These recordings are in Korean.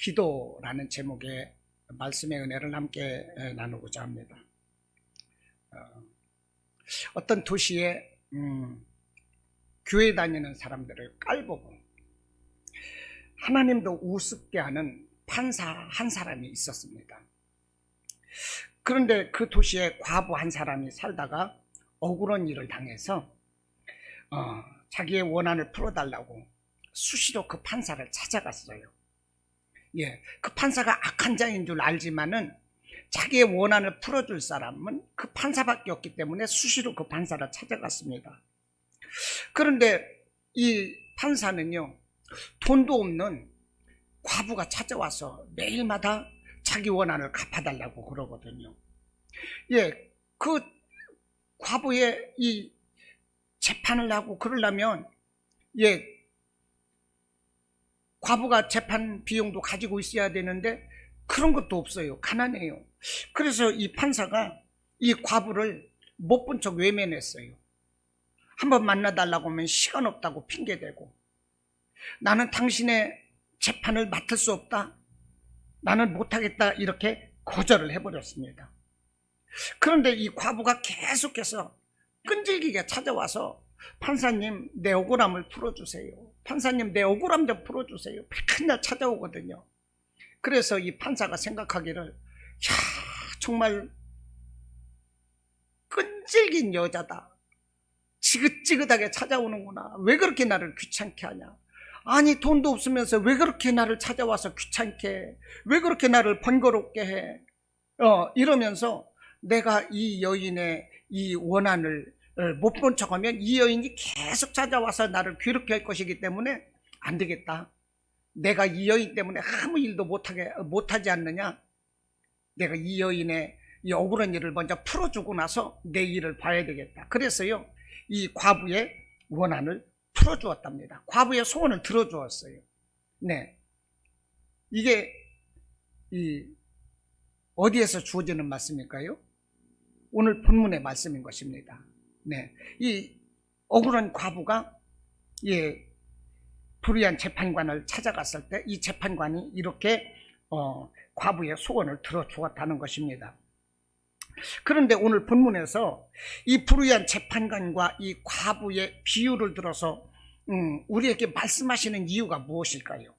기도라는 제목의 말씀의 은혜를 함께 나누고자 합니다. 어떤 도시에 교회 다니는 사람들을 깔보고 하나님도 우습게 하는 판사 한 사람이 있었습니다. 그런데 그 도시에 과부 한 사람이 살다가 억울한 일을 당해서 자기의 원한을 풀어달라고 수시로 그 판사를 찾아갔어요. 그 판사가 악한 자인 줄 알지만은 자기의 원한을 풀어줄 사람은 그 판사밖에 없기 때문에 수시로 그 판사를 찾아갔습니다. 그런데 이 판사는요, 돈도 없는 과부가 찾아와서 매일마다 자기 원한을 갚아달라고 그러거든요. 그 과부의 이 재판을 하고 그러려면 과부가 재판 비용도 가지고 있어야 되는데 그런 것도 없어요. 가난해요. 그래서 이 판사가 이 과부를 못 본 척 외면했어요. 한번 만나달라고 하면 시간 없다고 핑계대고, 나는 당신의 재판을 맡을 수 없다, 나는 못하겠다, 이렇게 거절을 해버렸습니다. 그런데 이 과부가 계속해서 끈질기게 찾아와서 판사님, 내 억울함을 풀어주세요, 판사님, 내 억울함 좀 풀어주세요, 맨날 찾아오거든요. 그래서 이 판사가 생각하기를, 정말 끈질긴 여자다, 지긋지긋하게 찾아오는구나, 왜 그렇게 나를 귀찮게 하냐, 아니 돈도 없으면서 왜 그렇게 나를 찾아와서 귀찮게 해, 왜 그렇게 나를 번거롭게 해, 이러면서 내가 이 여인의 이 원한을 못 본 척하면 이 여인이 계속 찾아와서 나를 괴롭게 할 것이기 때문에 안 되겠다, 내가 이 여인 때문에 아무 일도 못하지 않느냐, 내가 이 여인의 이 억울한 일을 먼저 풀어주고 나서 내 일을 봐야 되겠다. 그래서요, 이 과부의 원한을 풀어주었답니다. 과부의 소원을 들어주었어요. 이게 어디에서 주어지는 말씀일까요? 오늘 본문의 말씀인 것입니다. 이 억울한 과부가 불의한 재판관을 찾아갔을 때 이 재판관이 이렇게 과부의 소원을 들어주었다는 것입니다. 그런데 오늘 본문에서 이 불의한 재판관과 이 과부의 비유를 들어서 우리에게 말씀하시는 이유가 무엇일까요?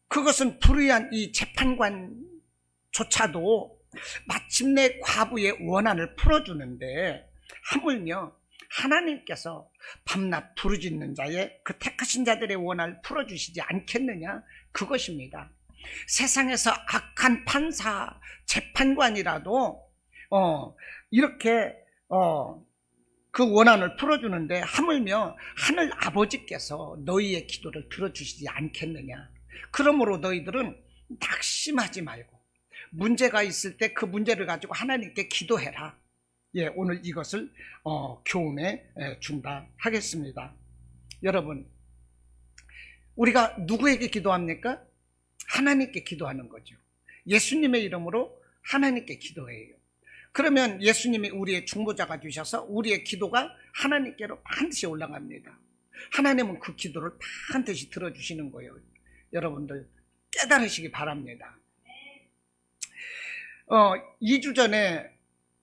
그것은 불의한 이 재판관조차도 마침내 과부의 원한을 풀어주는데, 하물며 하나님께서 밤낮 부르짖는 자의 그 택하신 자들의 원한을 풀어주시지 않겠느냐, 그것입니다. 세상에서 악한 판사, 재판관이라도 이렇게 그 원한을 풀어주는데 하물며 하늘 아버지께서 너희의 기도를 들어주시지 않겠느냐. 그러므로 너희들은 낙심하지 말고 문제가 있을 때 그 문제를 가지고 하나님께 기도해라. 오늘 이것을 교훈해 준다 하겠습니다. 여러분, 우리가 누구에게 기도합니까? 하나님께 기도하는 거죠. 예수님의 이름으로 하나님께 기도해요. 그러면 예수님이 우리의 중보자가 되셔서 우리의 기도가 하나님께로 반드시 올라갑니다. 하나님은 그 기도를 반드시 들어주시는 거예요. 여러분들 깨달으시기 바랍니다. 2주 전에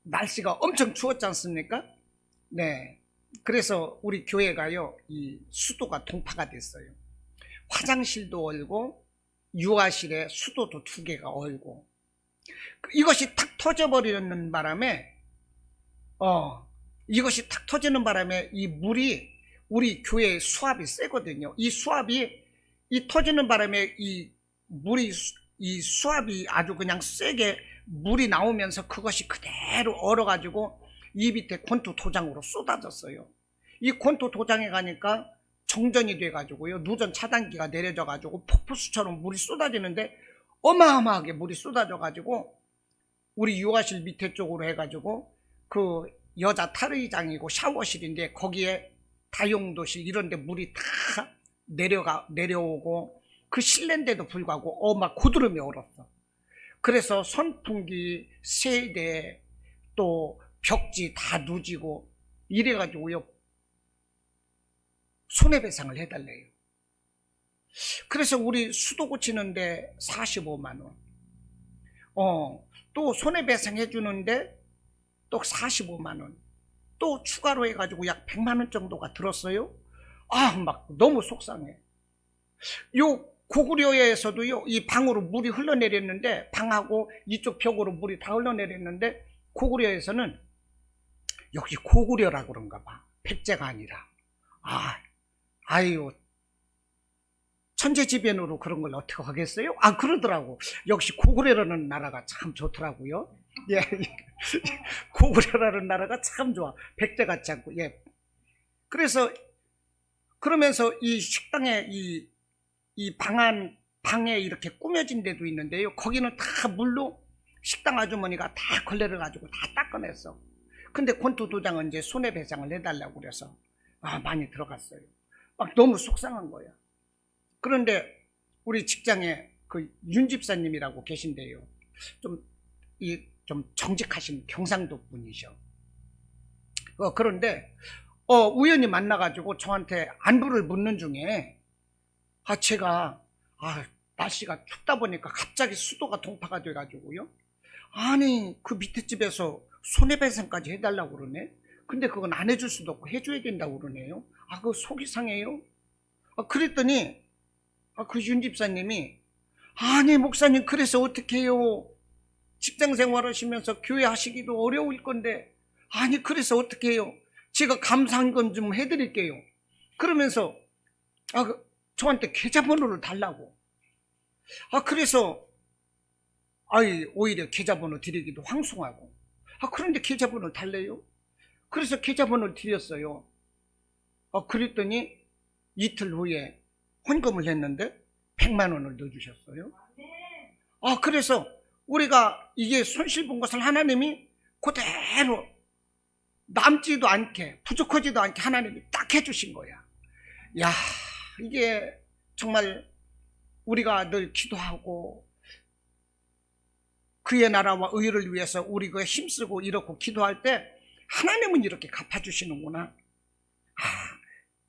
날씨가 엄청 추웠지 않습니까? 그래서 우리 교회가요, 이 수도가 동파가 됐어요. 화장실도 얼고 유아실에 수도도 2개가 얼고, 이것이 탁 터져버리는 바람에 이 물이, 우리 교회의 수압이 세거든요. 이 수압이, 이 터지는 바람에 이 수압이 아주 그냥 세게 물이 나오면서 그것이 그대로 얼어가지고 이 밑에 권투 도장으로 쏟아졌어요. 이 권투 도장에 가니까 정전이 돼가지고요, 누전 차단기가 내려져가지고 폭포수처럼 물이 쏟아지는데, 어마어마하게 물이 쏟아져가지고 우리 유아실 밑에 쪽으로 해가지고 그 여자 탈의장이고 샤워실인데 거기에 다용도실 이런데 물이 다 내려오고, 그 실내인데도 불구하고 막 고드름이 얼었어. 그래서 선풍기, 세대, 또 벽지 다 누지고 이래가지고요, 손해배상을 해달래요. 그래서 우리 수도 고치는데 45만 원. 또 손해배상 해주는데 또 45만 원. 또 추가로 해가지고 약 100만 원 정도가 들었어요. 막 너무 속상해. 요 고구려에서도요, 이 방으로 물이 흘러내렸는데, 방하고 이쪽 벽으로 물이 다 흘러내렸는데, 고구려에서는 역시 고구려라 그런가 봐. 백제가 아니라. 아유, 천재지변으로 그런 걸 어떻게 하겠어요? 그러더라고. 역시 고구려라는 나라가 참 좋더라고요. 예. 고구려라는 나라가 참 좋아. 백제 같지 않고. 예. 그러면서 이 식당에 이 방에 이렇게 꾸며진 데도 있는데요. 거기는 다 물로 식당 아주머니가 다 걸레를 가지고 다 닦아냈어. 근데 권투도장은 이제 손해배상을 해달라고 그래서 많이 들어갔어요. 막 너무 속상한 거야. 그런데 우리 직장에 그 윤 집사님이라고 계신데요. 좀 정직하신 경상도 분이셔. 그런데 우연히 만나가지고 저한테 안부를 묻는 중에 제가 날씨가 춥다 보니까 갑자기 수도가 동파가 돼가지고요. 아니 그 밑에 집에서 손해배상까지 해달라고 그러네. 근데 그건 안 해줄 수도 없고 해줘야 된다고 그러네요. 그거 속이 상해요. 그랬더니 그 윤 집사님이 아니 목사님 그래서 어떻게 해요. 직장생활 하시면서 교회 하시기도 어려울 건데 아니 그래서 어떻게 해요. 제가 감사한 건 좀 해드릴게요. 그러면서 저한테 계좌번호를 달라고. 그래서 오히려 계좌번호 드리기도 황송하고. 그런데 계좌번호를 달래요. 그래서 계좌번호를 드렸어요. 그랬더니 이틀 후에 헌금을 했는데 100만 원을 넣어주셨어요. 그래서 우리가 이게 손실 본 것을 하나님이 그대로 남지도 않게 부족하지도 않게 하나님이 딱 해주신 거야. 야, 이게 정말 우리가 늘 기도하고 그의 나라와 의를 위해서 우리가 힘쓰고 이렇고 기도할 때 하나님은 이렇게 갚아주시는구나.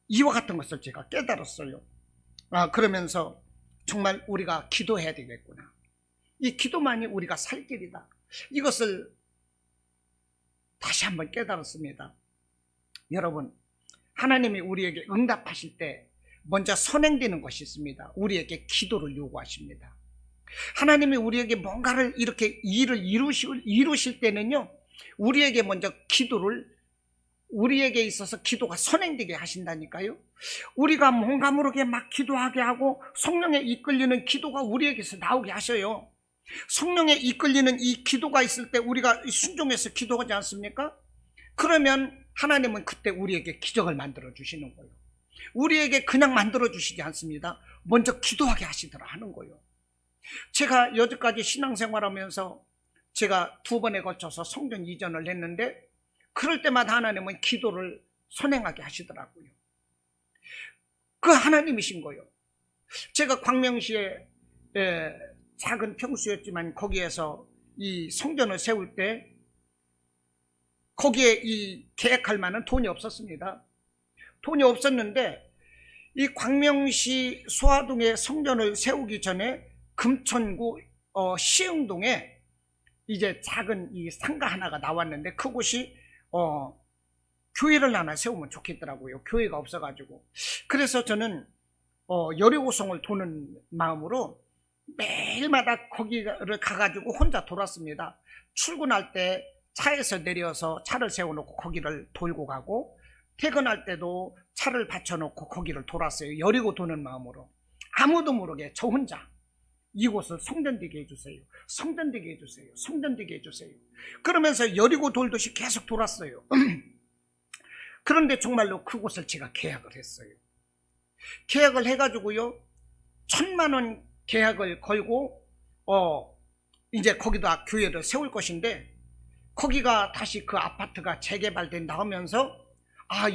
이와 같은 것을 제가 깨달았어요. 그러면서 정말 우리가 기도해야 되겠구나. 이 기도만이 우리가 살 길이다. 이것을 다시 한번 깨달았습니다. 여러분, 하나님이 우리에게 응답하실 때 먼저 선행되는 것이 있습니다. 우리에게 기도를 요구하십니다. 하나님이 우리에게 뭔가를 이렇게 일을 이루실 때는요, 우리에게 먼저 우리에게 있어서 기도가 선행되게 하신다니까요. 우리가 뭔가 모르게 막 기도하게 하고 성령에 이끌리는 기도가 우리에게서 나오게 하셔요. 성령에 이끌리는 이 기도가 있을 때 우리가 순종해서 기도하지 않습니까? 그러면 하나님은 그때 우리에게 기적을 만들어 주시는 거예요. 우리에게 그냥 만들어 주시지 않습니다. 먼저 기도하게 하시더라 하는 거예요. 제가 여태까지 신앙생활하면서 제가 2번에 걸쳐서 성전 이전을 했는데 그럴 때마다 하나님은 기도를 선행하게 하시더라고요. 그 하나님이신 거예요. 제가 광명시에 작은 평수였지만 거기에서 이 성전을 세울 때 거기에 이 계획할 만한 돈이 없었습니다. 돈이 없었는데 이 광명시 소화동에 성전을 세우기 전에 금천구 시흥동에 이제 작은 이 상가 하나가 나왔는데 그곳이 교회를 하나 세우면 좋겠더라고요. 교회가 없어가지고. 그래서 저는 여리고성을 도는 마음으로 매일마다 거기를 가가지고 혼자 돌았습니다. 출근할 때 차에서 내려서 차를 세워놓고 거기를 돌고 가고 퇴근할 때도 차를 받쳐놓고 거기를 돌았어요. 여리고 도는 마음으로. 아무도 모르게 저 혼자 이곳을 성전되게 해주세요. 성전되게 해주세요. 성전되게 해주세요. 그러면서 여리고 돌듯이 계속 돌았어요. 그런데 정말로 그곳을 제가 계약을 했어요. 계약을 해가지고요. 1,000만 원 계약을 걸고 이제 거기다 교회를 세울 것인데 거기가 다시 그 아파트가 재개발된다 하면서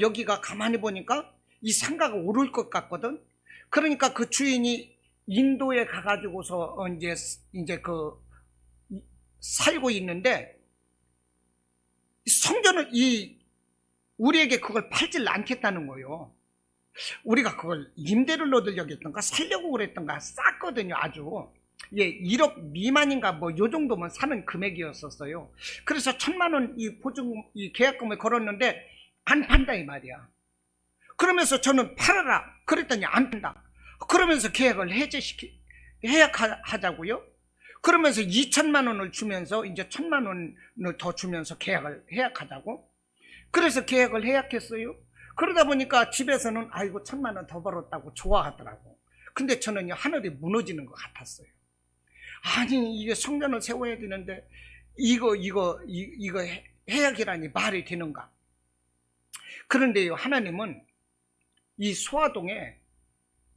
여기가 가만히 보니까 이 상가가 오를 것 같거든. 그러니까 그 주인이 인도에 가가지고서 이제 살고 있는데 성전을 우리에게 그걸 팔질 않겠다는 거예요. 우리가 그걸 임대를 얻으려고 했던가 살려고 그랬던가 쌌거든요. 아주 1억 미만인가 뭐 요 정도면 사는 금액이었었어요. 그래서 1,000만 원 이 보증 이 계약금을 걸었는데 안 판다 이 말이야. 그러면서 저는 팔아라 그랬더니 안 판다. 그러면서 계약을 해약하자고요. 그러면서 2천만 원을 주면서 이제 1,000만 원을 더 주면서 계약을 해약하자고. 그래서 계약을 해약했어요. 그러다 보니까 집에서는 아이고 1,000만 원 더 벌었다고 좋아하더라고. 근데 저는요 하늘이 무너지는 것 같았어요. 아니 이게 성전을 세워야 되는데 이거 해약이라니 말이 되는가. 그런데요 하나님은 이 소아동에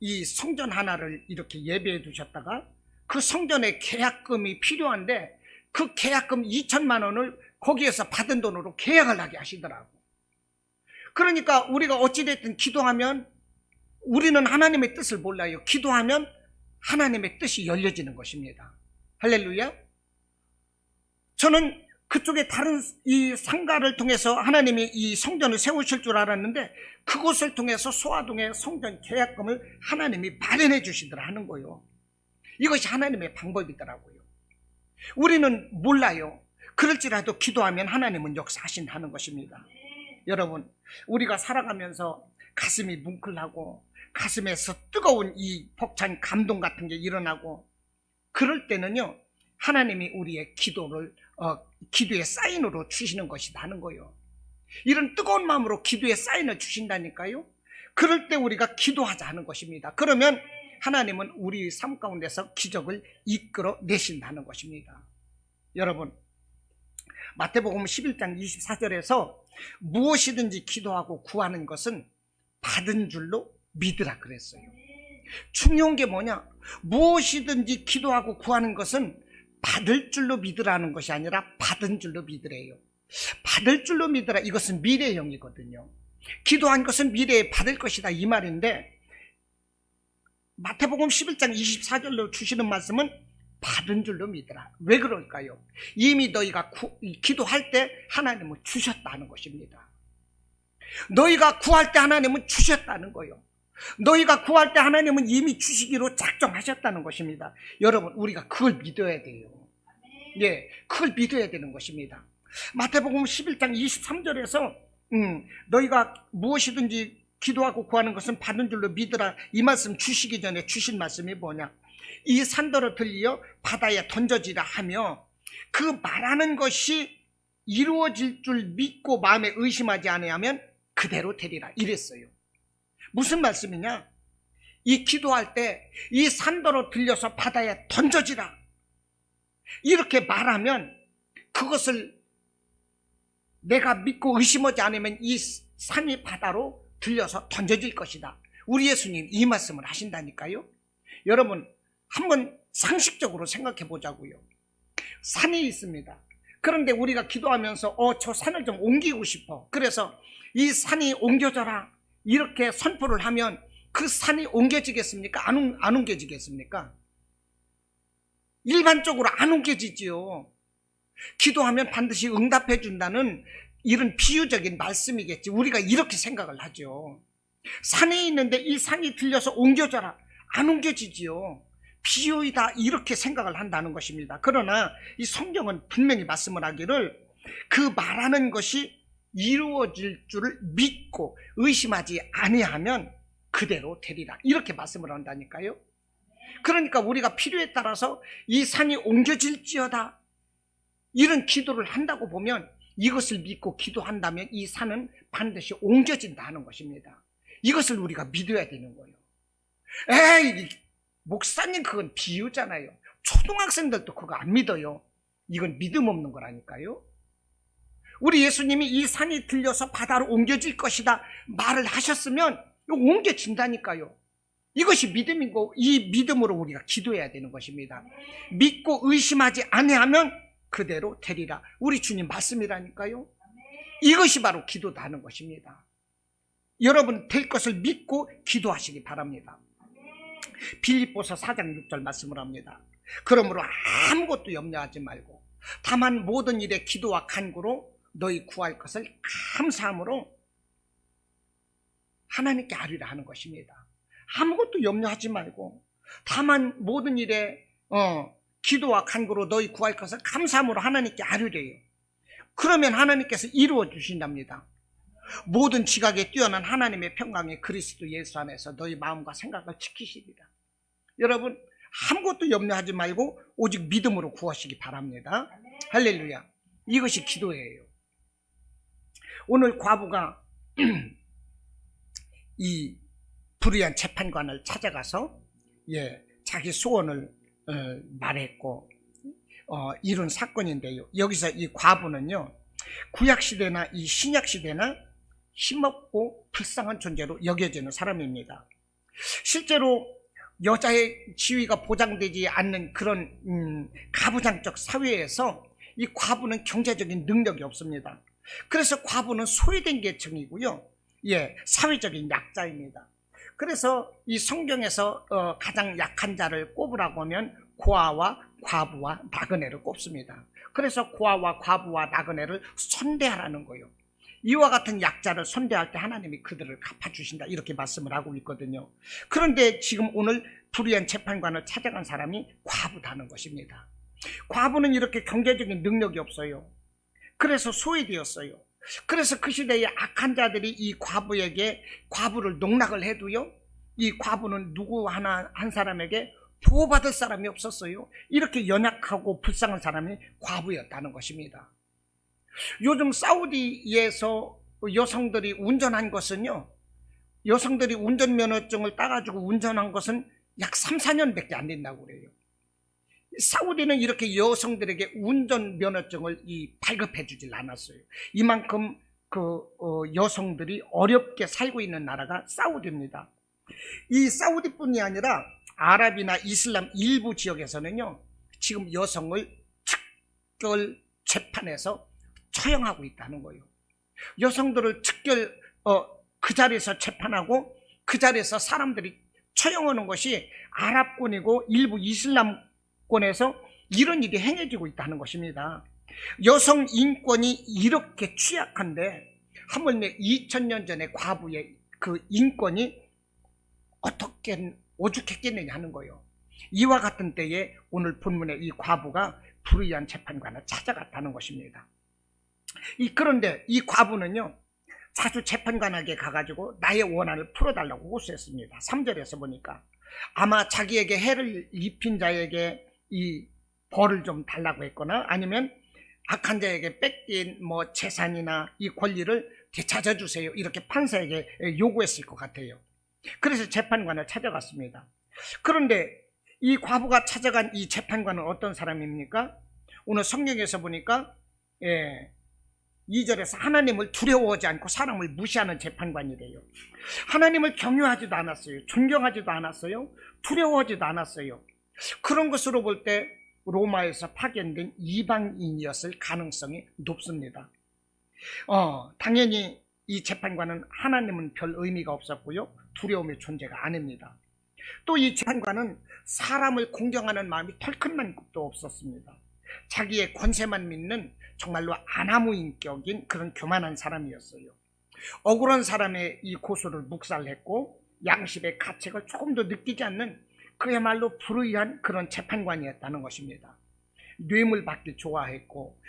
이 성전 하나를 이렇게 예배해 두셨다가 그 성전에 계약금이 필요한데 그 계약금 2천만 원을 거기에서 받은 돈으로 계약을 하게 하시더라고. 그러니까 우리가 어찌됐든 기도하면 우리는 하나님의 뜻을 몰라요. 기도하면 하나님의 뜻이 열려지는 것입니다. 할렐루야. 저는 그쪽에 다른 이 상가를 통해서 하나님이 이 성전을 세우실 줄 알았는데 그곳을 통해서 소아동의 성전 계약금을 하나님이 마련해 주시더라 하는 거예요. 이것이 하나님의 방법이더라고요. 우리는 몰라요. 그럴지라도 기도하면 하나님은 역사하신다는 것입니다. 여러분, 우리가 살아가면서 가슴이 뭉클하고 가슴에서 뜨거운 이 벅찬 감동 같은 게 일어나고 그럴 때는요 하나님이 우리의 기도의 사인으로 주시는 것이다 하는 거예요. 이런 뜨거운 마음으로 기도의 사인을 주신다니까요. 그럴 때 우리가 기도하자 하는 것입니다. 그러면 하나님은 우리 삶 가운데서 기적을 이끌어 내신다는 것입니다. 여러분, 마태복음 11장 24절에서 무엇이든지 기도하고 구하는 것은 받은 줄로 믿으라 그랬어요. 중요한 게 뭐냐? 무엇이든지 기도하고 구하는 것은 받을 줄로 믿으라는 것이 아니라 받은 줄로 믿으래요. 받을 줄로 믿으라, 이것은 미래형이거든요. 기도한 것은 미래에 받을 것이다 이 말인데 마태복음 11장 24절로 주시는 말씀은 받은 줄로 믿으라. 왜 그럴까요? 이미 너희가 기도할 때 하나님은 주셨다는 것입니다. 너희가 구할 때 하나님은 주셨다는 거예요. 너희가 구할 때 하나님은 이미 주시기로 작정하셨다는 것입니다. 여러분, 우리가 그걸 믿어야 돼요. 그걸 믿어야 되는 것입니다. 마태복음 11장 23절에서 너희가 무엇이든지 기도하고 구하는 것은 받은 줄로 믿으라, 이 말씀 주시기 전에 주신 말씀이 뭐냐? 이 산더러 들려 바다에 던져지라 하며 그 말하는 것이 이루어질 줄 믿고 마음에 의심하지 아니하면 그대로 되리라 이랬어요. 무슨 말씀이냐? 이 기도할 때 이 산더러 들려서 바다에 던져지라 이렇게 말하면 그것을 내가 믿고 의심하지 않으면 이 산이 바다로 들려서 던져질 것이다. 우리 예수님 이 말씀을 하신다니까요. 여러분, 한번 상식적으로 생각해 보자고요. 산이 있습니다. 그런데 우리가 기도하면서 저 산을 좀 옮기고 싶어. 그래서 이 산이 옮겨져라 이렇게 선포를 하면 그 산이 옮겨지겠습니까? 안 옮겨지겠습니까? 일반적으로 안 옮겨지지요. 기도하면 반드시 응답해 준다는 이런 비유적인 말씀이겠지. 우리가 이렇게 생각을 하죠. 산에 있는데 이 산이 들려서 옮겨져라, 안 옮겨지지요. 비유이다 이렇게 생각을 한다는 것입니다. 그러나 이 성경은 분명히 말씀을 하기를 그 말하는 것이 이루어질 줄을 믿고 의심하지 아니하면 그대로 되리라 이렇게 말씀을 한다니까요. 그러니까 우리가 필요에 따라서 이 산이 옮겨질지어다 이런 기도를 한다고 보면 이것을 믿고 기도한다면 이 산은 반드시 옮겨진다 하는 것입니다. 이것을 우리가 믿어야 되는 거예요. 에이, 목사님 그건 비유잖아요. 초등학생들도 그거 안 믿어요. 이건 믿음 없는 거라니까요. 우리 예수님이 이 산이 들려서 바다로 옮겨질 것이다 말을 하셨으면 옮겨진다니까요. 이것이 믿음이고 이 믿음으로 우리가 기도해야 되는 것입니다. 믿고 의심하지 아니하면 그대로 되리라. 우리 주님 말씀이라니까요. 이것이 바로 기도다 하는 것입니다. 여러분 될 것을 믿고 기도하시기 바랍니다. 빌립보서 4장 6절 말씀을 합니다. 그러므로 아무것도 염려하지 말고 다만 모든 일에 기도와 간구로 너희 구할 것을 감사함으로 하나님께 아뢰라 하는 것입니다. 아무것도 염려하지 말고 다만 모든 일에 기도와 간구로 너희 구할 것을 감사함으로 하나님께 아뢰래요. 그러면 하나님께서 이루어 주신답니다. 모든 지각에 뛰어난 하나님의 평강이 그리스도 예수 안에서 너희 마음과 생각을 지키시리라. 여러분, 아무것도 염려하지 말고 오직 믿음으로 구하시기 바랍니다. 할렐루야. 이것이 기도예요. 오늘 과부가 이 불의한 재판관을 찾아가서 자기 소원을 말했고 이룬 사건인데요. 여기서 이 과부는요, 구약시대나 이 신약시대나 힘없고 불쌍한 존재로 여겨지는 사람입니다. 실제로 여자의 지위가 보장되지 않는 그런 가부장적 사회에서 이 과부는 경제적인 능력이 없습니다. 그래서 과부는 소외된 계층이고요, 사회적인 약자입니다. 그래서 이 성경에서 가장 약한 자를 꼽으라고 하면 고아와 과부와 나그네를 꼽습니다. 그래서 고아와 과부와 나그네를 선대하라는 거예요. 이와 같은 약자를 선대할 때 하나님이 그들을 갚아주신다, 이렇게 말씀을 하고 있거든요. 그런데 지금 오늘 불의한 재판관을 찾아간 사람이 과부다는 것입니다. 과부는 이렇게 경제적인 능력이 없어요. 그래서 소외되었어요. 그래서 그 시대의 악한 자들이 이 과부를 농락을 해도요, 이 과부는 누구 하나 한 사람에게 보호받을 사람이 없었어요. 이렇게 연약하고 불쌍한 사람이 과부였다는 것입니다. 요즘 사우디에서 여성들이 운전한 것은요, 여성들이 운전면허증을 따가지고 운전한 것은 약 3, 4년밖에 안 된다고 그래요. 사우디는 이렇게 여성들에게 운전면허증을 발급해 주질 않았어요. 이만큼 여성들이 어렵게 살고 있는 나라가 사우디입니다. 이 사우디뿐이 아니라 아랍이나 이슬람 일부 지역에서는요, 지금 여성을 특별 재판에서 처형하고 있다는 거예요. 여성들을 특별 그 자리에서 재판하고 그 자리에서 사람들이 처형하는 것이 아랍권이고 일부 이슬람권에서 이런 일이 행해지고 있다는 것입니다. 여성 인권이 이렇게 취약한데 하물며 2000년 전에 과부의 그 인권이 어떻게 오죽했겠느냐 하는 거예요. 이와 같은 때에 오늘 본문의 이 과부가 불의한 재판관을 찾아갔다는 것입니다. 그런데 이 과부는요, 자주 재판관에게 가가지고 나의 원한을 풀어달라고 호소했습니다. 3절에서 보니까 아마 자기에게 해를 입힌 자에게 이 벌을 좀 달라고 했거나 아니면 악한 자에게 뺏긴 재산이나 이 권리를 되찾아주세요, 이렇게 판사에게 요구했을 것 같아요. 그래서 재판관을 찾아갔습니다. 그런데 이 과부가 찾아간 이 재판관은 어떤 사람입니까? 오늘 성경에서 보니까 2절에서 하나님을 두려워하지 않고 사람을 무시하는 재판관이래요. 하나님을 경외하지도 않았어요. 존경하지도 않았어요. 두려워하지도 않았어요. 그런 것으로 볼 때 로마에서 파견된 이방인이었을 가능성이 높습니다. 당연히 이 재판관은 하나님은 별 의미가 없었고요, 두려움의 존재가 아닙니다. 또 이 재판관은 사람을 공경하는 마음이 털큰만큼도 없었습니다. 자기의 권세만 믿는 정말로 아나무인격인 그런 교만한 사람이었어요. 억울한 사람의 이 고소를 묵살했고 양심의 가책을 조금 더 느끼지 않는 그야말로 불의한 그런 재판관이었다는 것입니다. 뇌물 받기 좋아했고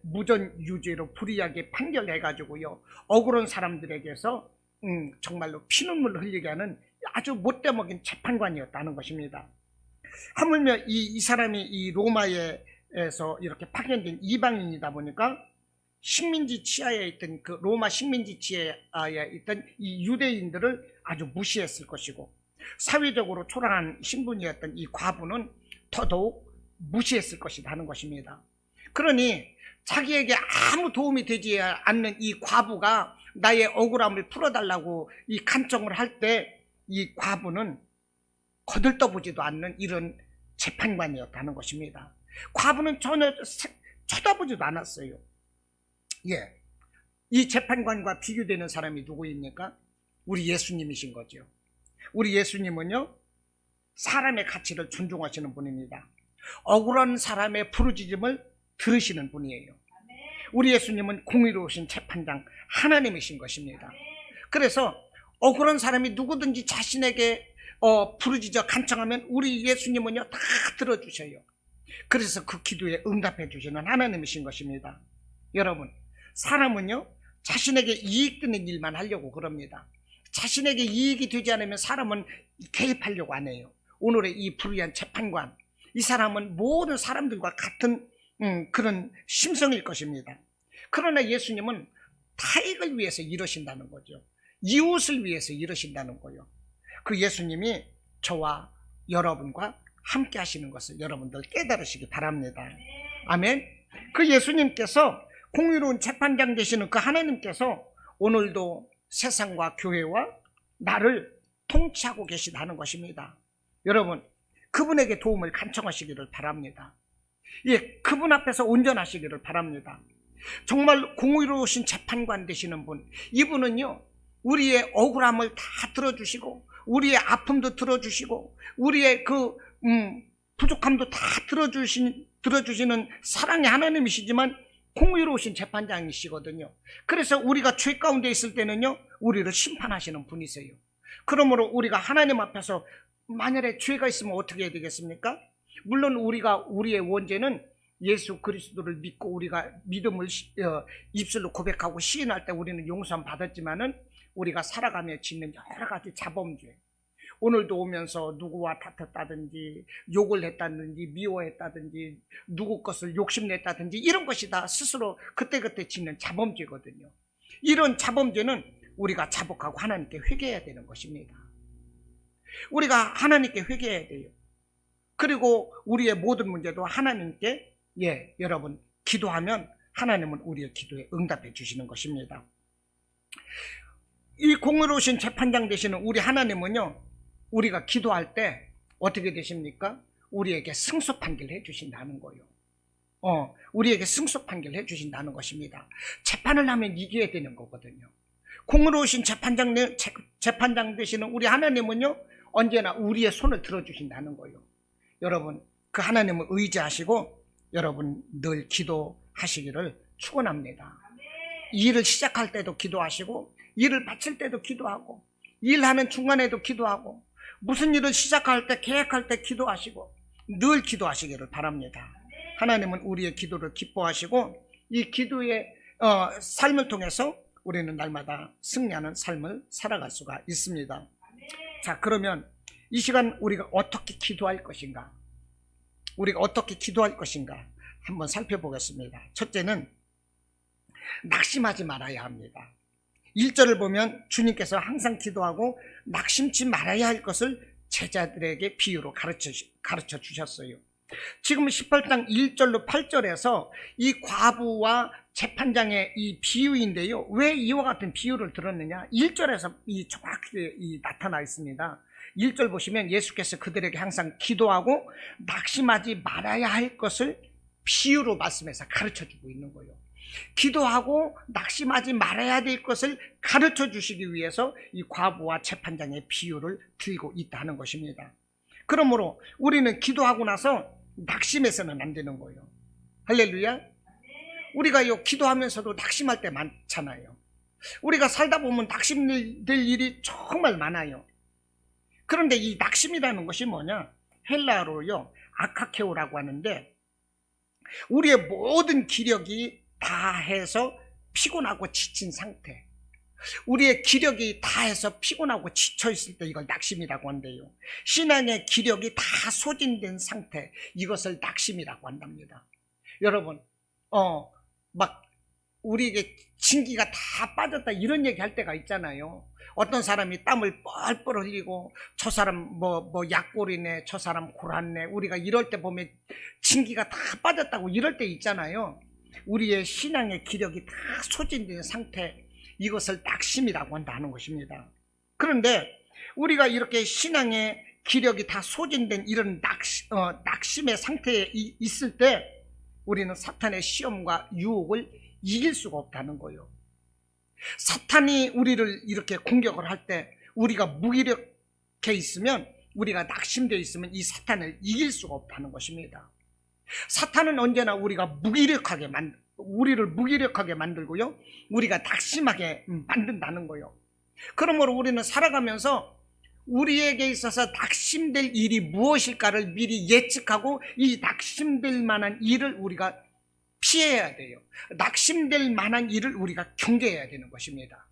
무전유죄로 불이하게 판결해가지고요, 억울한 사람들에게서 정말로 피눈물 흘리게 하는 아주 못되먹인 재판관이었다는 것입니다. 하물며 이 사람이 이 로마에서 이렇게 파견된 이방인이다 보니까 식민지 치하에 있던 그 로마 식민지 치하에 있던 이 유대인들을 아주 무시했을 것이고, 사회적으로 초라한 신분이었던 이 과부는 더더욱 무시했을 것이다 하는 것입니다. 그러니 자기에게 아무 도움이 되지 않는 이 과부가 나의 억울함을 풀어달라고 이 간청을 할 때 이 과부는 거들떠보지도 않는 이런 재판관이었다는 것입니다. 과부는 전혀 쳐다보지도 않았어요. 이 재판관과 비교되는 사람이 누구입니까? 우리 예수님이신 거죠. 우리 예수님은요, 사람의 가치를 존중하시는 분입니다. 억울한 사람의 부르짖음을 들으시는 분이에요. 우리 예수님은 공의로우신 재판장 하나님이신 것입니다. 그래서 억울한 사람이 누구든지 자신에게 부르짖어 간청하면 우리 예수님은요 다 들어주셔요. 그래서 그 기도에 응답해 주시는 하나님이신 것입니다. 여러분, 사람은요 자신에게 이익되는 일만 하려고 그럽니다. 자신에게 이익이 되지 않으면 사람은 개입하려고 안 해요. 오늘의 이 불의한 재판관, 이 사람은 모든 사람들과 같은 그런 심성일 것입니다. 그러나 예수님은 타익을 위해서 이러신다는 거죠. 이웃을 위해서 이러신다는 거예요. 그 예수님이 저와 여러분과 함께 하시는 것을 여러분들 깨달으시기 바랍니다. 아멘. 그 예수님께서 공의로운 재판장 되시는 그 하나님께서 오늘도 세상과 교회와 나를 통치하고 계시다는 것입니다. 여러분, 그분에게 도움을 간청하시기를 바랍니다. 예, 그분 앞에서 온전하시기를 바랍니다. 정말 공의로우신 재판관 되시는 분, 이분은요 우리의 억울함을 다 들어주시고 우리의 아픔도 들어주시고 우리의 그 부족함도 다 들어주시는 사랑의 하나님이시지만 공의로우신 재판장이시거든요. 그래서 우리가 죄 가운데 있을 때는요 우리를 심판하시는 분이세요. 그러므로 우리가 하나님 앞에서 만약에 죄가 있으면 어떻게 해야 되겠습니까? 물론 우리의 원죄는 예수 그리스도를 믿고 우리가 믿음을 입술로 고백하고 시인할 때 우리는 용서함 받았지만은 우리가 살아가며 짓는 여러 가지 자범죄, 오늘도 오면서 누구와 다퉜다든지 욕을 했다든지 미워했다든지 누구 것을 욕심냈다든지 이런 것이 다 스스로 그때그때 짓는 자범죄거든요. 이런 자범죄는 우리가 자복하고 하나님께 회개해야 되는 것입니다. 우리가 하나님께 회개해야 돼요. 그리고 우리의 모든 문제도 하나님께 여러분 기도하면 하나님은 우리의 기도에 응답해 주시는 것입니다. 이 공의로우신 재판장 되시는 우리 하나님은요 우리가 기도할 때 어떻게 되십니까? 우리에게 승소 판결해 주신다는 거예요. 우리에게 승소 판결해 주신다는 것입니다. 재판을 하면 이겨야 되는 거거든요. 공의로우신 재판장 되시는 우리 하나님은요 언제나 우리의 손을 들어주신다는 거예요. 여러분, 그 하나님을 의지하시고 여러분 늘 기도하시기를 축원합니다. 일을 시작할 때도 기도하시고 일을 마칠 때도 기도하고 일하는 중간에도 기도하고 무슨 일을 시작할 때 계획할 때 기도하시고 늘 기도하시기를 바랍니다. 하나님은 우리의 기도를 기뻐하시고 이 기도의 삶을 통해서 우리는 날마다 승리하는 삶을 살아갈 수가 있습니다. 자, 그러면 이 시간 우리가 어떻게 기도할 것인가? 우리가 어떻게 기도할 것인가? 한번 살펴보겠습니다. 첫째는 낙심하지 말아야 합니다. 1절을 보면 주님께서 항상 기도하고 낙심치 말아야 할 것을 제자들에게 비유로 가르쳐 주셨어요. 지금 18장 1절로 8절에서 이 과부와 재판장의 이 비유인데요. 왜 이와 같은 비유를 들었느냐? 1절에서 정확히 나타나 있습니다. 1절 보시면 예수께서 그들에게 항상 기도하고 낙심하지 말아야 할 것을 비유로 말씀해서 가르쳐주고 있는 거예요. 기도하고 낙심하지 말아야 될 것을 가르쳐 주시기 위해서 이 과부와 재판장의 비유를 들고 있다는 것입니다. 그러므로 우리는 기도하고 나서 낙심해서는 안 되는 거예요. 할렐루야. 우리가 기도하면서도 낙심할 때 많잖아요. 우리가 살다 보면 낙심될 일이 정말 많아요. 그런데 이 낙심이라는 것이 뭐냐? 헬라어로요 아카케오라고 하는데 우리의 모든 기력이 다해서 피곤하고 지친 상태, 우리의 기력이 다해서 피곤하고 지쳐있을 때 이걸 낙심이라고 한대요. 신앙의 기력이 다 소진된 상태, 이것을 낙심이라고 한답니다. 여러분 막 우리에게 진기가 다 빠졌다 이런 얘기 할 때가 있잖아요. 어떤 사람이 땀을 뻘뻘 흘리고 저 사람 뭐 약골이네, 저 사람 골았네, 우리가 이럴 때 보면 진기가 다 빠졌다고 이럴 때 있잖아요. 우리의 신앙의 기력이 다 소진된 상태, 이것을 낙심이라고 한다는 것입니다. 그런데 우리가 이렇게 신앙의 기력이 다 소진된 이런 낙심의 상태에 있을 때 우리는 사탄의 시험과 유혹을 이길 수가 없다는 거예요. 사탄이 우리를 이렇게 공격을 할 때 우리가 무기력해 있으면, 우리가 낙심되어 있으면 이 사탄을 이길 수가 없다는 것입니다. 사탄은 언제나 우리를 무기력하게 만들고요, 우리가 낙심하게 만든다는 거예요. 그러므로 우리는 살아가면서 우리에게 있어서 낙심될 일이 무엇일까를 미리 예측하고 이 낙심될 만한 일을 우리가 피해야 돼요. 낙심될 만한 일을 우리가 경계해야 되는 것입니다.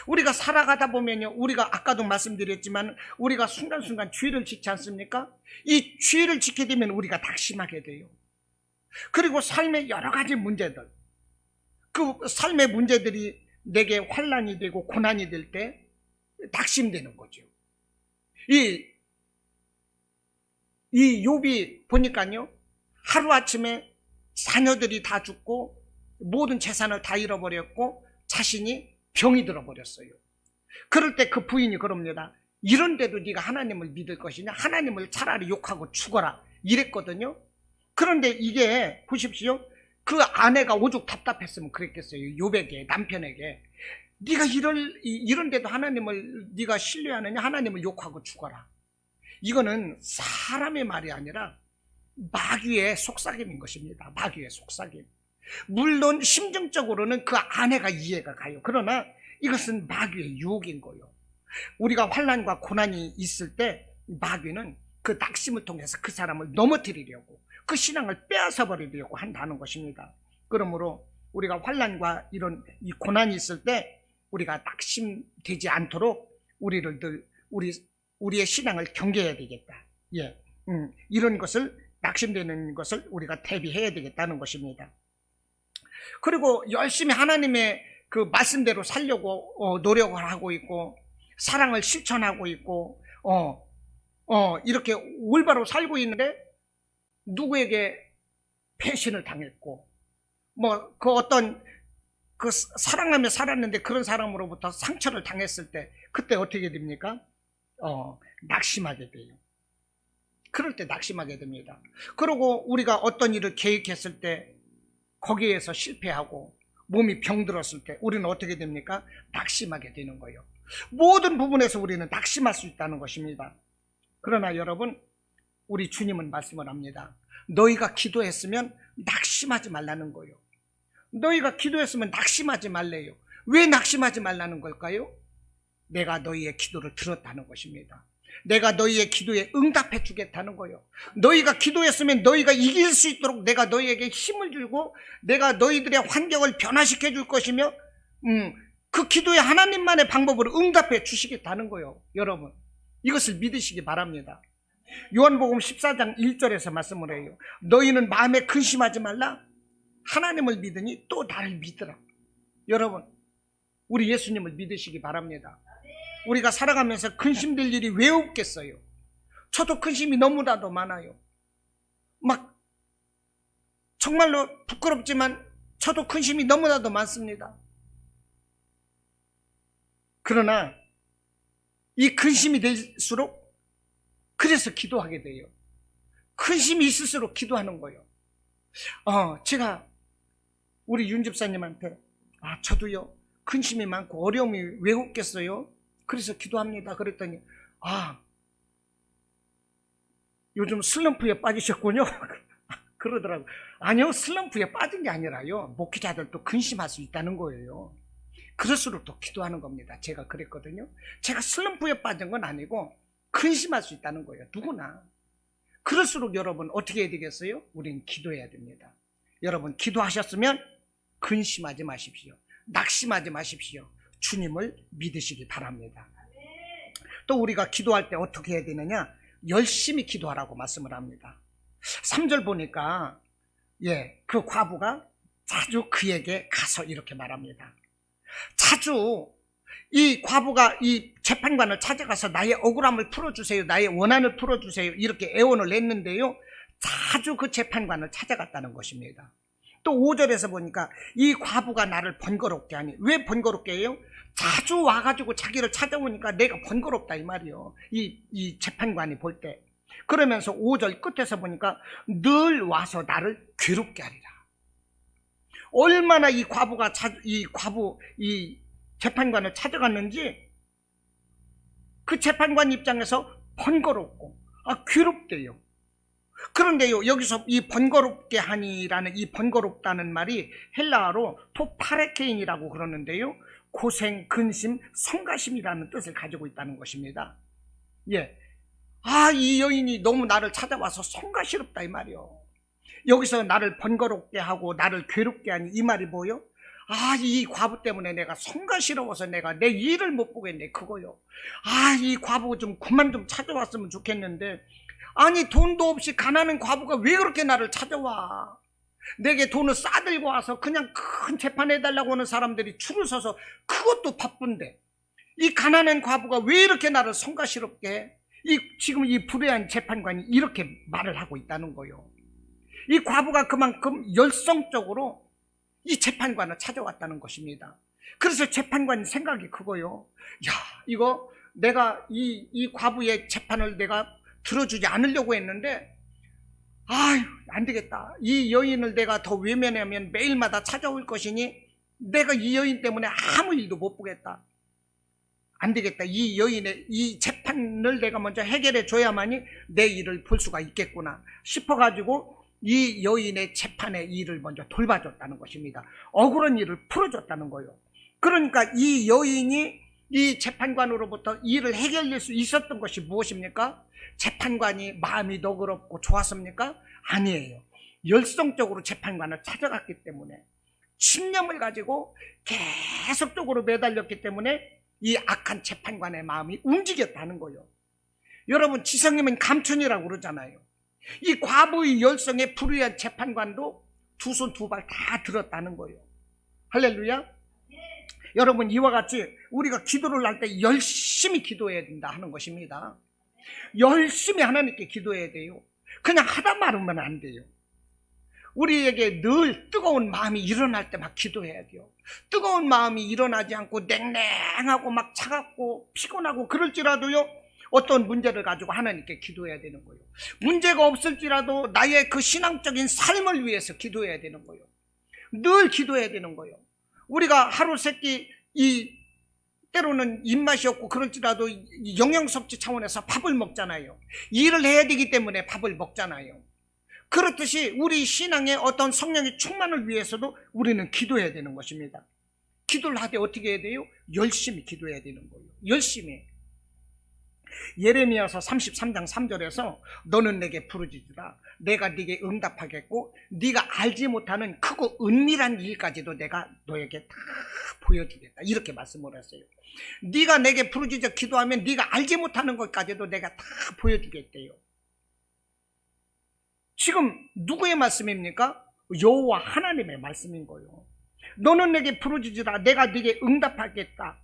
우리가 살아가다 보면요, 우리가 아까도 말씀드렸지만 우리가 순간순간 죄를 짓지 않습니까? 이 죄를 짓게 되면 우리가 낙심하게 돼요. 그리고 삶의 여러 가지 문제들, 그 삶의 문제들이 내게 환난이 되고 고난이 될 때 낙심되는 거죠. 이 욥이 보니까요, 하루아침에 자녀들이 다 죽고 모든 재산을 다 잃어버렸고 자신이 병이 들어버렸어요. 그럴 때 그 부인이 그럽니다. 이런데도 네가 하나님을 믿을 것이냐? 하나님을 차라리 욕하고 죽어라 이랬거든요. 그런데 이게 보십시오, 그 아내가 오죽 답답했으면 그랬겠어요. 욥에게, 남편에게. 네가 이런데도 하나님을 네가 신뢰하느냐? 하나님을 욕하고 죽어라. 이거는 사람의 말이 아니라 마귀의 속삭임인 것입니다. 마귀의 속삭임. 물론 심정적으로는 그 아내가 이해가 가요. 그러나 이것은 마귀의 유혹인 거예요. 우리가 환난과 고난이 있을 때 마귀는 그 낙심을 통해서 그 사람을 넘어뜨리려고, 그 신앙을 빼앗아 버리려고 한다는 것입니다. 그러므로 우리가 환난과 이런 이 고난이 있을 때 우리가 낙심되지 않도록 우리를 늘 우리의 신앙을 경계해야 되겠다. 예, 이런 것을, 낙심되는 것을 우리가 대비해야 되겠다는 것입니다. 그리고 열심히 하나님의 그 말씀대로 살려고 노력을 하고 있고 사랑을 실천하고 있고 이렇게 올바로 살고 있는데 누구에게 배신을 당했고 그 어떤 그 사랑하며 살았는데 그런 사람으로부터 상처를 당했을 때 그때 어떻게 됩니까? 낙심하게 돼요. 그럴 때 낙심하게 됩니다. 그리고 우리가 어떤 일을 계획했을 때 거기에서 실패하고 몸이 병들었을 때 우리는 어떻게 됩니까? 낙심하게 되는 거예요. 모든 부분에서 우리는 낙심할 수 있다는 것입니다. 그러나 여러분, 우리 주님은 말씀을 합니다. 너희가 기도했으면 낙심하지 말라는 거예요. 너희가 기도했으면 낙심하지 말래요. 왜 낙심하지 말라는 걸까요? 내가 너희의 기도를 들었다는 것입니다. 내가 너희의 기도에 응답해 주겠다는 거예요. 너희가 기도했으면 너희가 이길 수 있도록 내가 너희에게 힘을 주고 내가 너희들의 환경을 변화시켜 줄 것이며 그 기도에 하나님만의 방법으로 응답해 주시겠다는 거예요. 여러분, 이것을 믿으시기 바랍니다. 요한복음 14장 1절에서 말씀을 해요. 너희는 마음에 근심하지 말라. 하나님을 믿으니 또 나를 믿으라. 여러분, 우리 예수님을 믿으시기 바랍니다. 우리가 살아가면서 근심될 일이 왜 없겠어요? 저도 근심이 너무나도 많아요. 정말로 부끄럽지만 저도 근심이 너무나도 많습니다. 그러나 이 근심이 될수록 그래서 기도하게 돼요. 근심이 있을수록 기도하는 거예요. 제가 우리 윤 집사님한테 저도요 근심이 많고 어려움이 왜 없겠어요? 그래서 기도합니다. 그랬더니 요즘 슬럼프에 빠지셨군요. 그러더라고요. 아니요, 슬럼프에 빠진 게 아니라요, 목회자들도 근심할 수 있다는 거예요. 그럴수록 더 기도하는 겁니다. 제가 그랬거든요. 제가 슬럼프에 빠진 건 아니고 근심할 수 있다는 거예요. 누구나. 그럴수록 여러분 어떻게 해야 되겠어요? 우린 기도해야 됩니다. 여러분 기도하셨으면 근심하지 마십시오. 낙심하지 마십시오. 주님을 믿으시기 바랍니다. 또 우리가 기도할 때 어떻게 해야 되느냐? 열심히 기도하라고 말씀을 합니다. 3절 보니까 그 과부가 자주 그에게 가서 이렇게 말합니다. 자주 이 과부가 이 재판관을 찾아가서 나의 억울함을 풀어주세요, 나의 원한을 풀어주세요 이렇게 애원을 했는데요, 자주 그 재판관을 찾아갔다는 것입니다. 또 5절에서 보니까 이 과부가 나를 번거롭게 하니, 왜 번거롭게 해요? 자주 와가지고 자기를 찾아오니까 내가 번거롭다 이 말이요, 이 재판관이 볼 때. 그러면서 5절 끝에서 보니까 늘 와서 나를 괴롭게 하리라. 얼마나 이 재판관을 찾아갔는지 그 재판관 입장에서 번거롭고 괴롭대요. 그런데요, 여기서 이 번거롭게 하니라는 이 번거롭다는 말이 헬라어로 토파레케인이라고 그러는데요, 고생, 근심, 성가심이라는 뜻을 가지고 있다는 것입니다. 예. 이 여인이 너무 나를 찾아와서 성가시럽다 이 말이요. 여기서 나를 번거롭게 하고 나를 괴롭게 하니 이 말이 뭐요? 이 과부 때문에 내가 성가시러워서 내가 내 일을 못 보겠네 그거요. 이 과부 좀 그만 좀 찾아왔으면 좋겠는데, 아니 돈도 없이 가난한 과부가 왜 그렇게 나를 찾아와? 내게 돈을 싸들고 와서 그냥 큰 재판해달라고 하는 사람들이 줄을 서서 그것도 바쁜데, 이 가난한 과부가 왜 이렇게 나를 성가시럽게 해? 지금 이 불의한 재판관이 이렇게 말을 하고 있다는 거예요. 이 과부가 그만큼 열성적으로 이 재판관을 찾아왔다는 것입니다. 그래서 재판관 생각이 그거요. 이거 내가 이 과부의 재판을 내가 들어주지 않으려고 했는데, 안 되겠다. 이 여인을 내가 더 외면하면 매일마다 찾아올 것이니 내가 이 여인 때문에 아무 일도 못 보겠다. 안 되겠다. 이 여인의 이 재판을 내가 먼저 해결해 줘야만이 내 일을 볼 수가 있겠구나 싶어가지고 이 여인의 재판의 일을 먼저 돌봐줬다는 것입니다. 억울한 일을 풀어줬다는 거예요. 그러니까 이 여인이 이 재판관으로부터 일을 해결할 수 있었던 것이 무엇입니까? 재판관이 마음이 너그럽고 좋았습니까? 아니에요. 열성적으로 재판관을 찾아갔기 때문에, 신념을 가지고 계속적으로 매달렸기 때문에 이 악한 재판관의 마음이 움직였다는 거예요. 여러분, 지성이면 감천이라고 그러잖아요. 이 과부의 열성에 불의한 재판관도 두 손 두 발 다 들었다는 거예요. 할렐루야. 여러분, 이와 같이 우리가 기도를 할 때 열심히 기도해야 된다 하는 것입니다. 열심히 하나님께 기도해야 돼요. 그냥 하다 말으면 안 돼요. 우리에게 늘 뜨거운 마음이 일어날 때 막 기도해야 돼요. 뜨거운 마음이 일어나지 않고 냉랭하고 막 차갑고 피곤하고 그럴지라도요, 어떤 문제를 가지고 하나님께 기도해야 되는 거예요. 문제가 없을지라도 나의 그 신앙적인 삶을 위해서 기도해야 되는 거예요. 늘 기도해야 되는 거예요. 우리가 하루 세끼 때로는 입맛이 없고 그럴지라도 영양섭취 차원에서 밥을 먹잖아요. 일을 해야 되기 때문에 밥을 먹잖아요. 그렇듯이 우리 신앙의 어떤 성령의 충만을 위해서도 우리는 기도해야 되는 것입니다. 기도를 하되 어떻게 해야 돼요? 열심히 기도해야 되는 거예요. 열심히. 예레미야서 33장 3절에서 너는 내게 부르짖으라 내가 네게 응답하겠고 네가 알지 못하는 크고 은밀한 일까지도 내가 너에게 다 보여주겠다, 이렇게 말씀을 했어요. 네가 내게 부르짖어 기도하면 네가 알지 못하는 것까지도 내가 다 보여주겠대요. 지금 누구의 말씀입니까? 여호와 하나님의 말씀인 거예요. 너는 내게 부르짖으라 내가 네게 응답하겠다.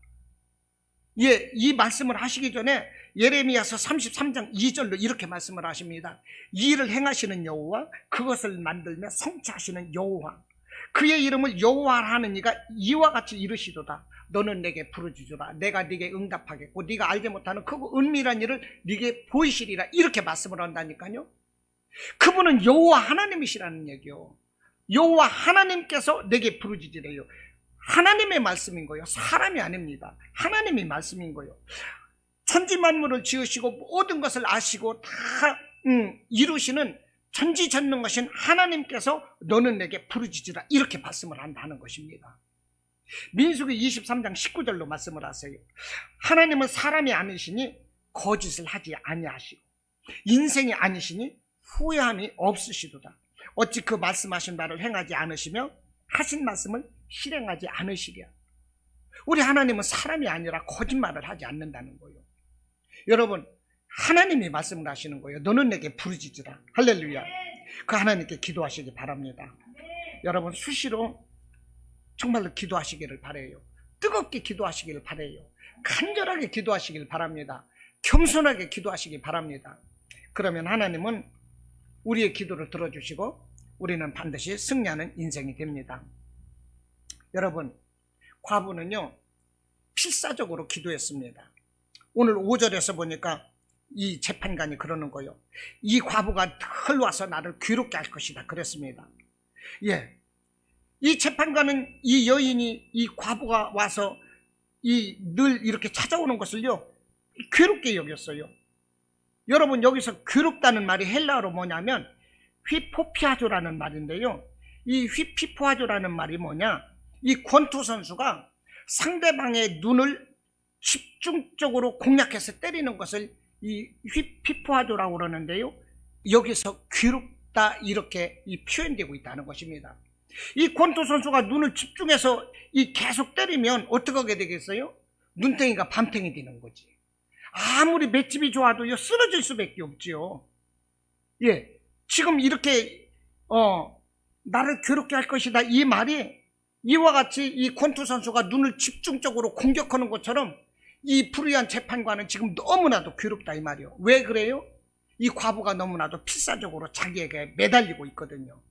예, 이 말씀을 하시기 전에 예레미야서 33장 2절로 이렇게 말씀을 하십니다. 이 일을 행하시는 여호와, 그것을 만들며 성취하시는 여호와, 그의 이름을 여호와라 하는 이가 이와 같이 이르시도다. 너는 내게 부르짖으라 내가 네게 응답하겠고 네가 알지 못하는 크고 은밀한 일을 네게 보이시리라, 이렇게 말씀을 한다니까요. 그분은 여호와 하나님이시라는 얘기요. 여호와 하나님께서 내게 부르짖으래요. 하나님의 말씀인 거예요. 사람이 아닙니다. 하나님의 말씀인 거예요. 천지만물을 지으시고 모든 것을 아시고 다 이루시는 전지전능하신 하나님께서 너는 내게 부르짖으라, 이렇게 말씀을 한다는 것입니다. 민수기 23장 19절로 말씀을 하세요. 하나님은 사람이 아니시니 거짓을 하지 아니하시고 인생이 아니시니 후회함이 없으시도다. 어찌 그 말씀하신 바를 행하지 않으시며 하신 말씀을 실행하지 않으시랴. 우리 하나님은 사람이 아니라 거짓말을 하지 않는다는 거예요. 여러분, 하나님이 말씀을 하시는 거예요. 너는 내게 부르짖으라. 할렐루야. 그 하나님께 기도하시기 바랍니다. 여러분, 수시로 정말로 기도하시기를 바라요. 뜨겁게 기도하시기를 바라요. 간절하게 기도하시길 바랍니다. 겸손하게 기도하시기 바랍니다. 그러면 하나님은 우리의 기도를 들어주시고 우리는 반드시 승리하는 인생이 됩니다. 여러분, 과부는요 필사적으로 기도했습니다. 오늘 5절에서 보니까 이 재판관이 그러는 거예요. 이 과부가 덜 와서 나를 괴롭게 할 것이다 그랬습니다. 예, 이 재판관은 이 여인이 이 과부가 와서 늘 이렇게 찾아오는 것을요 괴롭게 여겼어요. 여러분, 여기서 괴롭다는 말이 헬라어로 뭐냐면 휘포피아조라는 말인데요, 이 휘피포아조라는 말이 뭐냐, 이 권투 선수가 상대방의 눈을 집중적으로 공략해서 때리는 것을 이 휘피포하조라고 그러는데요. 여기서 귀롭다 이렇게 표현되고 있다는 것입니다. 이 권투 선수가 눈을 집중해서 계속 때리면 어떻게 하게 되겠어요? 눈탱이가 밤탱이 되는 거지. 아무리 맷집이 좋아도요 쓰러질 수밖에 없지요. 예, 지금 이렇게 나를 괴롭게 할 것이다 이 말이 이와 같이 이 권투 선수가 눈을 집중적으로 공격하는 것처럼 이 불의한 재판관은 지금 너무나도 괴롭다 이 말이요. 왜 그래요? 이 과부가 너무나도 필사적으로 자기에게 매달리고 있거든요.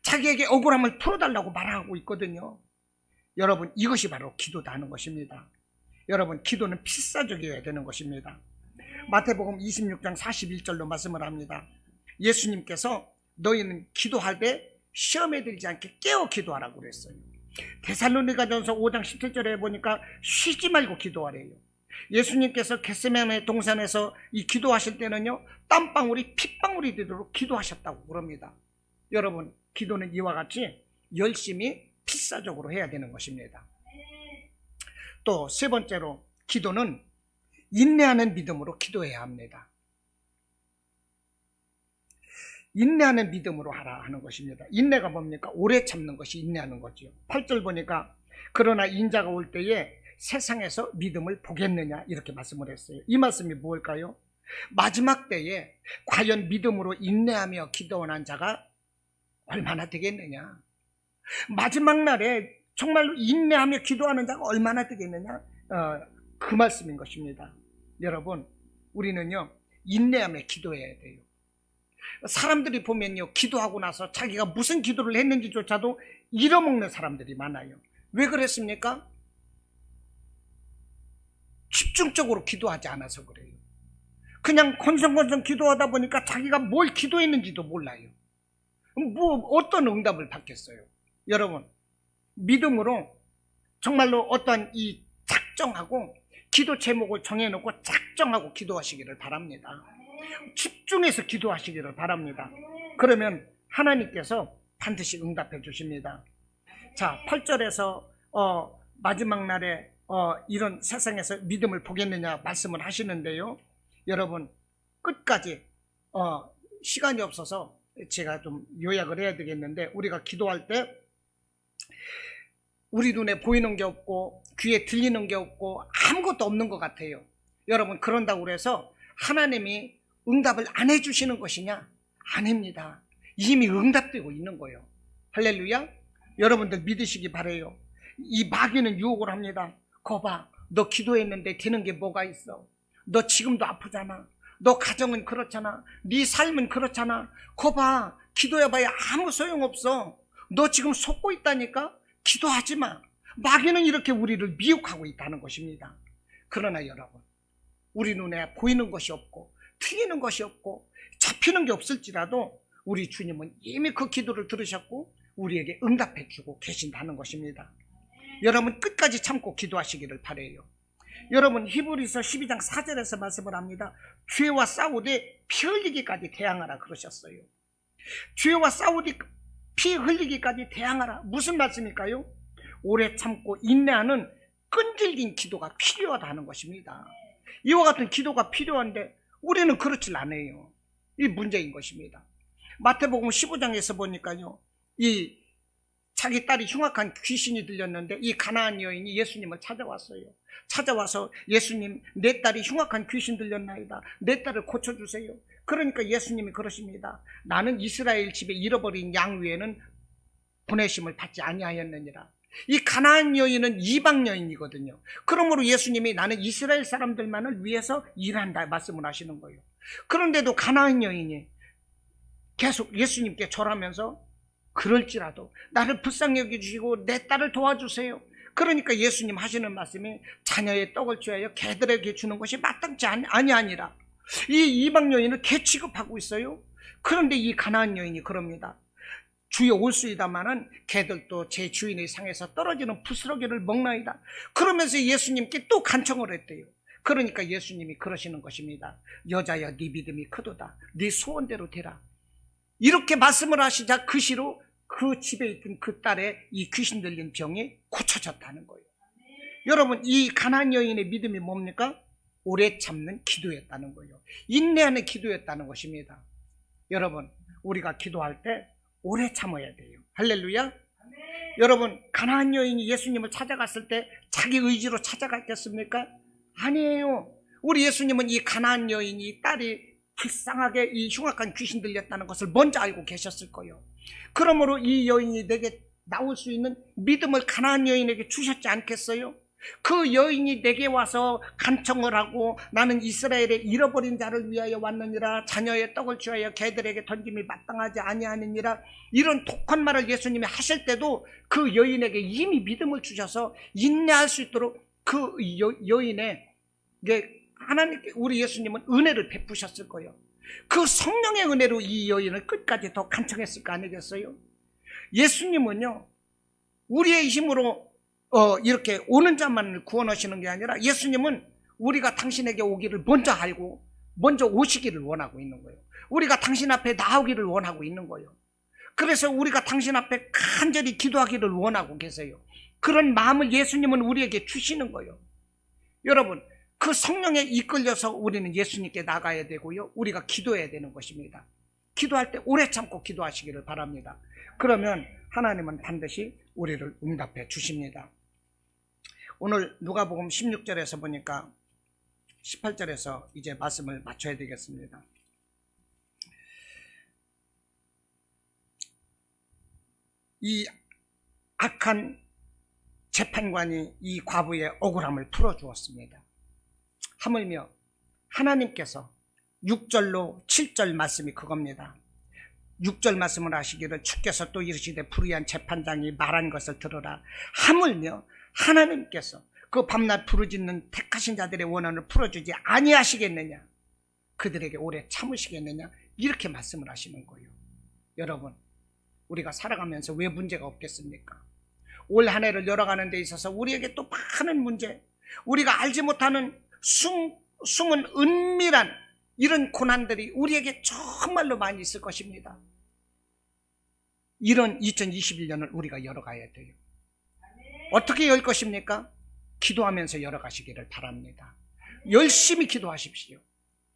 자기에게 억울함을 풀어달라고 말하고 있거든요. 여러분, 이것이 바로 기도다 하는 것입니다. 여러분, 기도는 필사적이어야 되는 것입니다. 마태복음 26장 41절로 말씀을 합니다. 예수님께서 너희는 기도할 때 시험에 들지 않게 깨어 기도하라고 그랬어요. 데살로니가전서 5장 17절에 보니까 쉬지 말고 기도하래요. 예수님께서 겟세마네 동산에서 이 기도하실 때는요 땀방울이 핏방울이 되도록 기도하셨다고 그럽니다. 여러분, 기도는 이와 같이 열심히 필사적으로 해야 되는 것입니다. 또 세 번째로 기도는 인내하는 믿음으로 기도해야 합니다. 인내하는 믿음으로 하라 하는 것입니다. 인내가 뭡니까? 오래 참는 것이 인내하는 거죠. 8절 보니까 그러나 인자가 올 때에 세상에서 믿음을 보겠느냐 이렇게 말씀을 했어요. 이 말씀이 뭘까요? 마지막 때에 과연 믿음으로 인내하며 기도하는 자가 얼마나 되겠느냐, 마지막 날에 정말로 인내하며 기도하는 자가 얼마나 되겠느냐, 그 말씀인 것입니다. 여러분, 우리는요 인내하며 기도해야 돼요. 사람들이 보면요 기도하고 나서 자기가 무슨 기도를 했는지조차도 잃어먹는 사람들이 많아요. 왜 그랬습니까? 집중적으로 기도하지 않아서 그래요. 그냥 건성건성 기도하다 보니까 자기가 뭘 기도했는지도 몰라요. 어떤 응답을 받겠어요? 여러분, 믿음으로 정말로 어떤 이 작정하고 기도 제목을 정해놓고 작정하고 기도하시기를 바랍니다. 집중해서 기도하시기를 바랍니다. 그러면 하나님께서 반드시 응답해 주십니다. 자, 8절에서 마지막 날에 이런 세상에서 믿음을 보겠느냐 말씀을 하시는데요. 여러분, 끝까지 시간이 없어서 제가 좀 요약을 해야 되겠는데, 우리가 기도할 때 우리 눈에 보이는 게 없고 귀에 들리는 게 없고 아무것도 없는 것 같아요. 여러분, 그런다고 해서 하나님이 응답을 안 해주시는 것이냐? 아닙니다. 이미 응답되고 있는 거예요. 할렐루야. 여러분들 믿으시기 바라요. 이 마귀는 유혹을 합니다. 거봐, 너 기도했는데 되는 게 뭐가 있어? 너 지금도 아프잖아. 너 가정은 그렇잖아. 네 삶은 그렇잖아. 거봐, 기도해봐야 아무 소용없어. 너 지금 속고 있다니까? 기도하지 마. 마귀는 이렇게 우리를 미혹하고 있다는 것입니다. 그러나 여러분, 우리 눈에 보이는 것이 없고 틀리는 것이 없고 잡히는 게 없을지라도 우리 주님은 이미 그 기도를 들으셨고 우리에게 응답해 주고 계신다는 것입니다. 여러분, 끝까지 참고 기도하시기를 바라요. 여러분, 히브리서 12장 4절에서 말씀을 합니다. 죄와 싸우되 피 흘리기까지 대항하라 그러셨어요. 죄와 싸우되 피 흘리기까지 대항하라. 무슨 말씀일까요? 오래 참고 인내하는 끈질긴 기도가 필요하다는 것입니다. 이와 같은 기도가 필요한데 우리는 그렇질 않아요. 이 문제인 것입니다. 마태복음 15장에서 보니까요, 이 자기 딸이 흉악한 귀신이 들렸는데 이 가나안 여인이 예수님을 찾아왔어요. 찾아와서 예수님, 내 딸이 흉악한 귀신 들렸나이다. 내 딸을 고쳐주세요. 그러니까 예수님이 그러십니다. 나는 이스라엘 집에 잃어버린 양 외에는 보내심을 받지 아니하였느니라. 이 가나안 여인은 이방 여인이거든요. 그러므로 예수님이 나는 이스라엘 사람들만을 위해서 일한다 말씀을 하시는 거예요. 그런데도 가나안 여인이 계속 예수님께 절하면서 그럴지라도 나를 불쌍히 여겨주시고 내 딸을 도와주세요. 그러니까 예수님 하시는 말씀이 자녀의 떡을 취하여 개들에게 주는 것이 마땅치 아니하니라. 이 이방 여인을 개 취급하고 있어요. 그런데 이 가나안 여인이 그럽니다. 주여 올수이다마는 개들도 제 주인의 상에서 떨어지는 부스러기를 먹나이다. 그러면서 예수님께 또 간청을 했대요. 그러니까 예수님이 그러시는 것입니다. 여자야, 네 믿음이 크도다. 네 소원대로 되라. 이렇게 말씀을 하시자 그 시로 그 집에 있던 그 딸의 이 귀신 들린 병이 고쳐졌다는 거예요. 여러분, 이 가나안 여인의 믿음이 뭡니까? 오래 참는 기도였다는 거예요. 인내하는 기도였다는 것입니다. 여러분, 우리가 기도할 때 오래 참아야 돼요. 할렐루야. 여러분, 가나안 여인이 예수님을 찾아갔을 때 자기 의지로 찾아갔겠습니까? 아니에요. 우리 예수님은 이 가나안 여인이 딸이 불쌍하게 이 흉악한 귀신 들렸다는 것을 먼저 알고 계셨을 거예요. 그러므로 이 여인이 내게 나올 수 있는 믿음을 가나안 여인에게 주셨지 않겠어요? 그 여인이 내게 와서 간청을 하고 나는 이스라엘의 잃어버린 자를 위하여 왔느니라, 자녀의 떡을 취하여 개들에게 던짐이 마땅하지 아니하느니라, 이런 독한 말을 예수님이 하실 때도 그 여인에게 이미 믿음을 주셔서 인내할 수 있도록 그 여인에게 하나님께 우리 예수님은 은혜를 베푸셨을 거예요. 그 성령의 은혜로 이 여인을 끝까지 더 간청했을 거 아니겠어요? 예수님은요, 우리의 힘으로 이렇게 오는 자만을 구원하시는 게 아니라 예수님은 우리가 당신에게 오기를 먼저 알고 먼저 오시기를 원하고 있는 거예요. 우리가 당신 앞에 나오기를 원하고 있는 거예요. 그래서 우리가 당신 앞에 간절히 기도하기를 원하고 계세요. 그런 마음을 예수님은 우리에게 주시는 거예요. 여러분, 그 성령에 이끌려서 우리는 예수님께 나가야 되고요, 우리가 기도해야 되는 것입니다. 기도할 때 오래 참고 기도하시기를 바랍니다. 그러면 하나님은 반드시 우리를 응답해 주십니다. 오늘 누가복음 16절에서 보니까 18절에서 이제 말씀을 마쳐야 되겠습니다. 이 악한 재판관이 이 과부의 억울함을 풀어주었습니다. 하물며 하나님께서 6절로 7절 말씀이 그겁니다. 6절 말씀을 하시기를, 주께서 또 이르시되 불의한 재판장이 말한 것을 들으라. 하물며 하나님께서 그 밤낮 부르짖는 택하신 자들의 원한을 풀어주지 아니하시겠느냐, 그들에게 오래 참으시겠느냐, 이렇게 말씀을 하시는 거예요. 여러분, 우리가 살아가면서 왜 문제가 없겠습니까? 올 한 해를 열어가는 데 있어서 우리에게 또 많은 문제, 우리가 알지 못하는 숨은 은밀한 이런 고난들이 우리에게 정말로 많이 있을 것입니다. 이런 2021년을 우리가 열어가야 돼요. 어떻게 열 것입니까? 기도하면서 열어가시기를 바랍니다. 열심히 기도하십시오.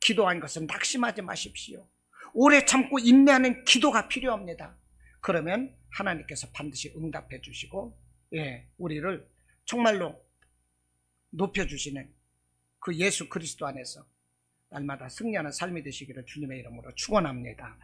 기도한 것은 낙심하지 마십시오. 오래 참고 인내하는 기도가 필요합니다. 그러면 하나님께서 반드시 응답해 주시고, 우리를 정말로 높여주시는 그 예수 그리스도 안에서 날마다 승리하는 삶이 되시기를 주님의 이름으로 축원합니다.